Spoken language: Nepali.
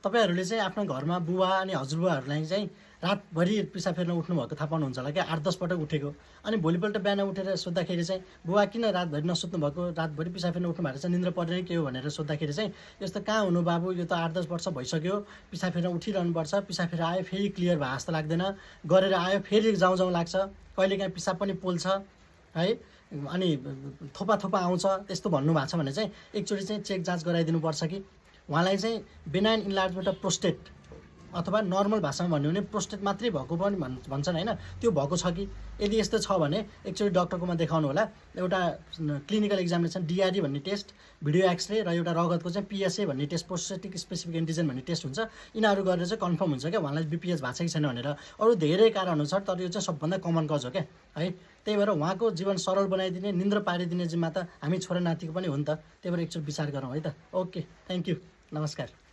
तपाईँहरूले चाहिँ आफ्नो घरमा बुबा अनि हजुरबुवाहरूलाई चाहिँ रातभरि पिसाब फेर्न उठ्नुभएको थाहा पाउनुहुन्छ होला क्या, 8-10 पटक उठेको। अनि भोलिपल्ट बिहान उठेर सोद्धाखेरि चाहिँ बुबा किन रातभरि नसुत्नु भएको, रातभरि पिसाब फेर्न उठ्नु भएको छ, निन्द्रा परेन के हो भनेर सोद्धाखेरि चाहिँ यस्तो कहाँ हुनु बाबु, यो त 8-10 वर्ष भइसक्यो, पिसाब फेर्न उठिरहनुपर्छ, पिसाब फेरेर आयो फेरि क्लियर भए जस्तो लाग्दैन, गरेर आयो फेरि जाउँ लाग्छ, कहिलेकाहीँ पिसाब पनि पोल्छ है, अनि थोपा थोपा आउँछ, त्यस्तो भन्नुभएको छ भने चाहिँ एकचोटि चाहिँ चेक जाँच गराइदिनुपर्छ कि उहाँलाई चाहिँ बेनाइन इन्लार्जमेन्ट अफ प्रोस्टेट अथवा नर्मल भाषामा भन्यो भने प्रोस्टेट मात्रै भएको पनि भन्छन् होइन, त्यो भएको छ कि। यदि यस्तो छ भने एकचोटि डक्टरकोमा देखाउनु होला। एउटा क्लिनिकल एक्जामिनेसन डिआरडी भन्ने टेस्ट, भिडियो एक्सरे र एउटा रगतको चाहिँ पिएसए भन्ने टेस्ट, प्रोस्टेटिक स्पेसिफिक एन्टिजेन भन्ने टेस्ट हुन्छ। यिनीहरू गरेर चाहिँ कन्फर्म हुन्छ क्या उहाँलाई बिपिएच भएको छ कि छैन भनेर। अरू धेरै कारणहरू छ तर यो चाहिँ सबभन्दा कमन कज हो क्या है। त्यही भएर उहाँको जीवन सरल बनाइदिने, निन्द्रा पारिदिने जिम्मा त हामी छोरा नातिको पनि हो नि त। त्यही भएर एकचोटि विचार गरौँ है त। ओके, थ्याङ्क यू, नमस्कार।